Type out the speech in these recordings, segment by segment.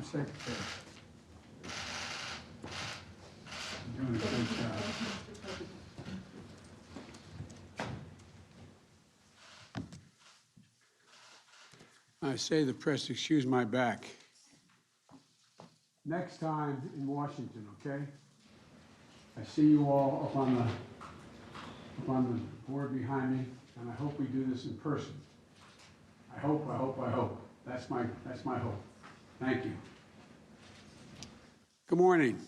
Secretary. You're doing a great job. I say to the press, excuse my back. Next time in Washington, okay? I see you all up on the board behind me, and I hope we do this in person. I hope. That's my hope. Thank you. Good morning.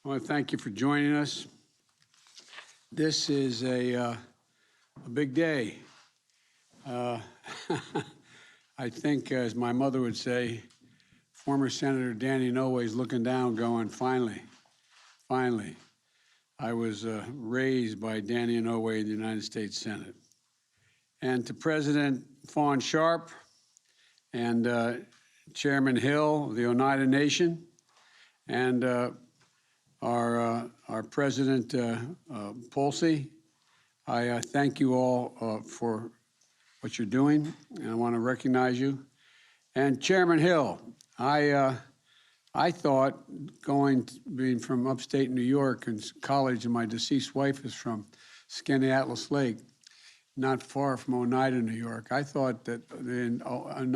I want to thank you for joining us. This is a big day. I think, as my mother would say, former Senator Danny Inouye is looking down going, finally. I was raised by Danny Inouye in the United States Senate. And to President Fawn Sharp and Chairman Hill of the Oneida Nation, and our President Polsey, I thank you all for what you're doing, and I want to recognize you. And Chairman Hill, I thought being from upstate New York and college, and my deceased wife is from Skinny Atlas Lake, not far from Oneida, New York. I thought that the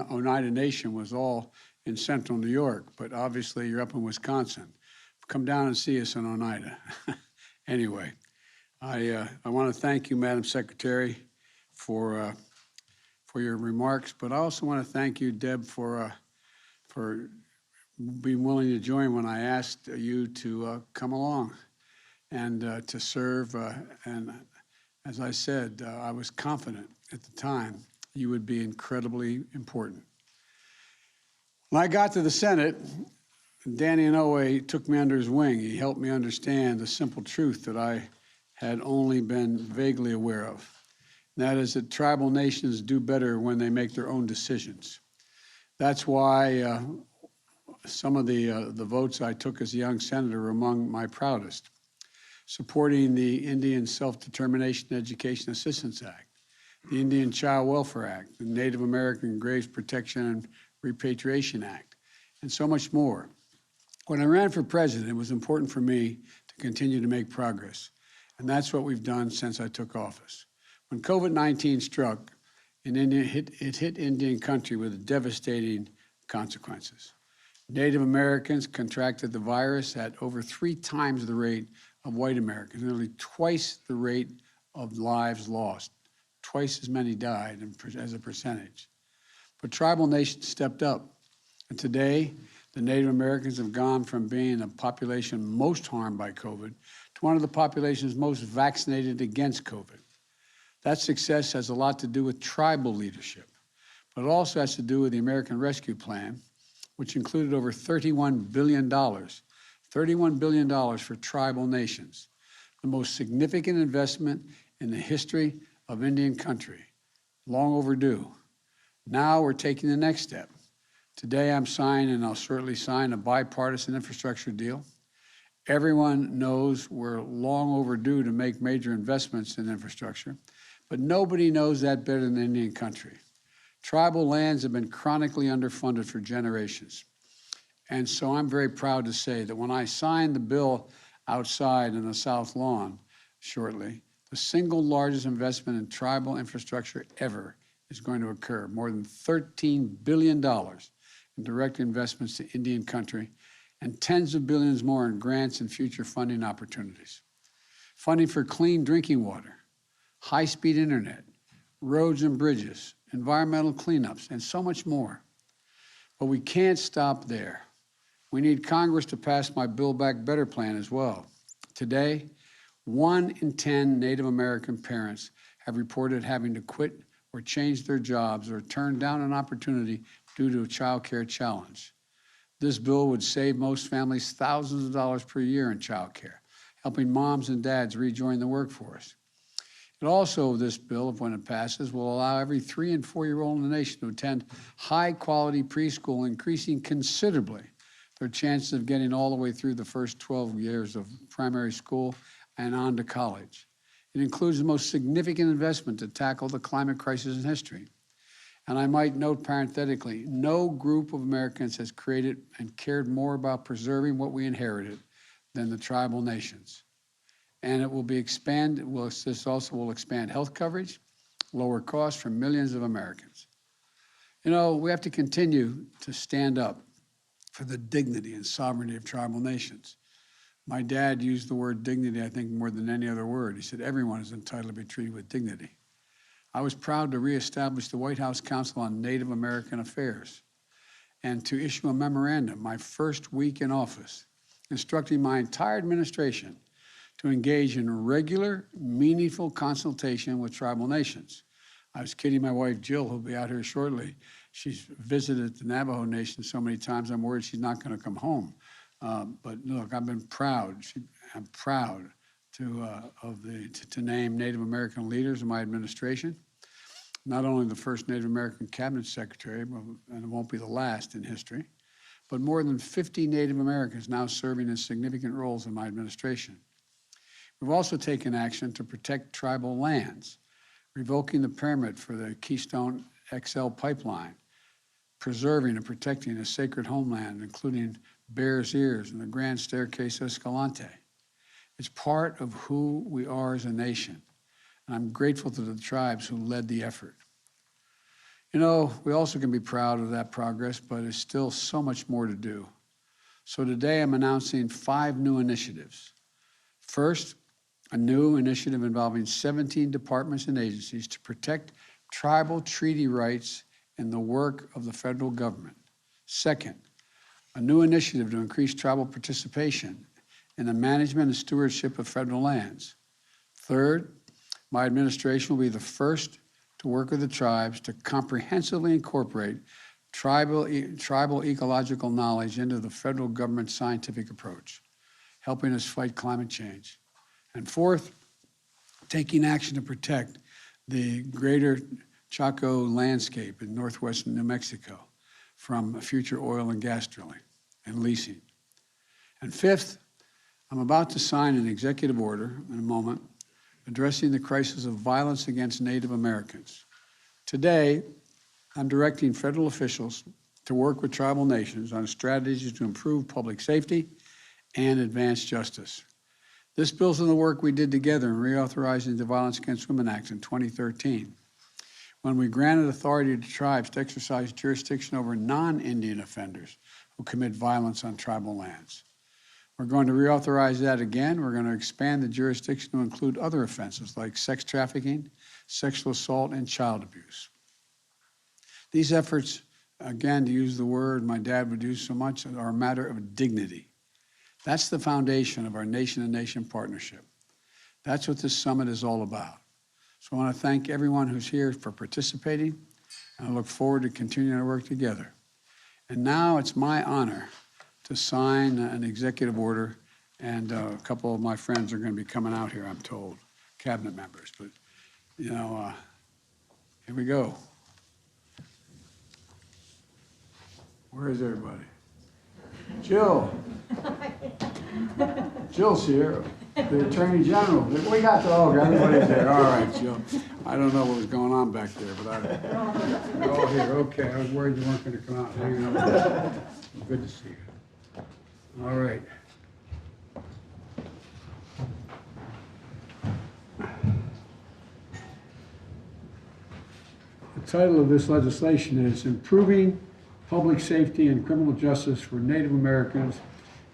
Oneida Nation was all in central New York, but obviously you're up in Wisconsin. Come down and see us in Oneida. Anyway, I want to thank you, Madam Secretary, for your remarks, but I also want to thank you, Deb, for being willing to join when I asked you to come along and to serve. And as I said, I was confident at the time you would be incredibly important. When I got to the Senate, Danny Inouye took me under his wing. He helped me understand the simple truth that I had only been vaguely aware of. And that is that tribal nations do better when they make their own decisions. That's why some of the votes I took as a young senator were among my proudest. Supporting the Indian Self-Determination Education Assistance Act, the Indian Child Welfare Act, the Native American Graves Protection and Repatriation Act, and so much more. When I ran for president, it was important for me to continue to make progress, and that's what we've done since I took office. When COVID-19 struck, it hit Indian country with devastating consequences. Native Americans contracted the virus at over 3 times the rate of white Americans, nearly twice the rate of lives lost. Twice as many died as a percentage. But tribal nations stepped up. And today, the Native Americans have gone from being the population most harmed by COVID to one of the populations most vaccinated against COVID. That success has a lot to do with tribal leadership, but it also has to do with the American Rescue Plan, which included over $31 billion for tribal nations, the most significant investment in the history of Indian country, long overdue. Now we're taking the next step. Today I'm signing, and I'll shortly sign, a bipartisan infrastructure deal. Everyone knows we're long overdue to make major investments in infrastructure, but nobody knows that better than Indian country. Tribal lands have been chronically underfunded for generations. And so I'm very proud to say that when I signed the bill outside in the South Lawn shortly, the single largest investment in tribal infrastructure ever is going to occur, more than $13 billion in direct investments to Indian country and tens of billions more in grants and future funding opportunities. Funding for clean drinking water, high-speed internet, roads and bridges, environmental cleanups, and so much more. But we can't stop there. We need Congress to pass my Build Back Better plan as well. Today, 1 in 10 Native American parents have reported having to quit or change their jobs or turn down an opportunity due to a child care challenge. This bill would save most families thousands of dollars per year in child care, helping moms and dads rejoin the workforce. It also, this bill, when it passes, will allow every 3- and 4-year-old in the nation to attend high-quality preschool, increasing considerably their chances of getting all the way through the first 12 years of primary school and on to college. It includes the most significant investment to tackle the climate crisis in history. And I might note parenthetically, no group of Americans has created and cared more about preserving what we inherited than the tribal nations. And it will be expanded, this also will expand health coverage, lower costs for millions of Americans. You know, we have to continue to stand up for the dignity and sovereignty of tribal nations. My dad used the word dignity, I think, more than any other word. He said, everyone is entitled to be treated with dignity. I was proud to reestablish the White House Council on Native American Affairs and to issue a memorandum my first week in office, instructing my entire administration to engage in regular, meaningful consultation with tribal nations. I was kidding my wife, Jill, who'll be out here shortly. She's visited the Navajo Nation so many times, I'm worried she's not going to come home. But look, I've been proud. I'm proud to name Native American leaders in my administration. Not only the first Native American cabinet secretary, and it won't be the last in history, but more than 50 Native Americans now serving in significant roles in my administration. We've also taken action to protect tribal lands, revoking the permit for the Keystone XL pipeline, preserving and protecting a sacred homeland, including Bears Ears and the Grand Staircase Escalante. It's part of who we are as a nation, and I'm grateful to the tribes who led the effort. You know, we also can be proud of that progress, but there's still so much more to do. So today I'm announcing 5 new initiatives. First, a new initiative involving 17 departments and agencies to protect tribal treaty rights in the work of the federal government. Second, a new initiative to increase tribal participation in the management and stewardship of federal lands. Third, my administration will be the first to work with the tribes to comprehensively incorporate tribal ecological knowledge into the federal government's scientific approach, helping us fight climate change. And fourth, taking action to protect the greater Chaco landscape in northwestern New Mexico from future oil and gas drilling and leasing. And fifth, I'm about to sign an executive order in a moment addressing the crisis of violence against Native Americans. Today, I'm directing federal officials to work with tribal nations on strategies to improve public safety and advance justice. This builds on the work we did together in reauthorizing the Violence Against Women Act in 2013, when we granted authority to tribes to exercise jurisdiction over non-Indian offenders who commit violence on tribal lands. We're going to reauthorize that again. We're going to expand the jurisdiction to include other offenses like sex trafficking, sexual assault, and child abuse. These efforts, again, to use the word my dad would use so much, are a matter of dignity. That's the foundation of our nation-to-nation partnership. That's what this summit is all about. So I want to thank everyone who's here for participating, and I look forward to continuing to work together. And now it's my honor to sign an executive order, and a couple of my friends are going to be coming out here, I'm told, cabinet members. But, you know, here we go. Where is everybody? Jill. Jill's here, the Attorney General. We got the, oh, everybody's there. All right, Jill. I don't know what was going on back there, but you're all here. Okay, I was worried you weren't going to come out and hang out with us. Good to see you. All right. The title of this legislation is Improving Public Safety and Criminal Justice for Native Americans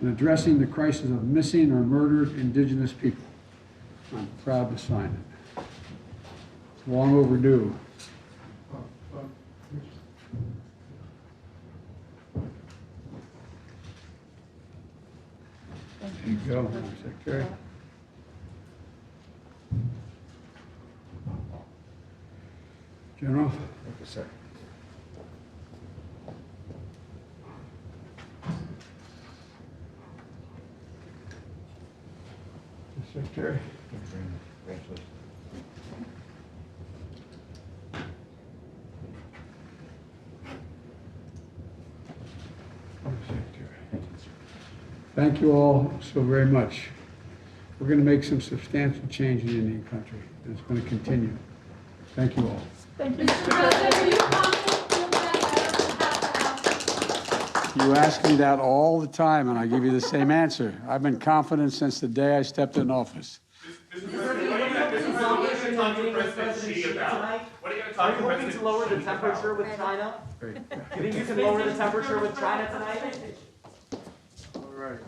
and Addressing the Crisis of Missing or Murdered Indigenous People. I'm proud to sign it. It's long overdue. There you go, Madam Secretary. General. Thank you, sir. Secretary. Congratulations. Thank you all so very much. We're going to make some substantial change in Indian country, and it's going to continue. Thank you all. Mr. President, are you confident that I don't have to ask? You ask me that all the time, and I give you the same answer. I've been confident since the day I stepped in office. Mr. President, what are you going to talk to President Xi about? What are you going to Are talk you to hoping President to lower the Xi temperature about? with China? You think you can lower the temperature with China tonight? All right.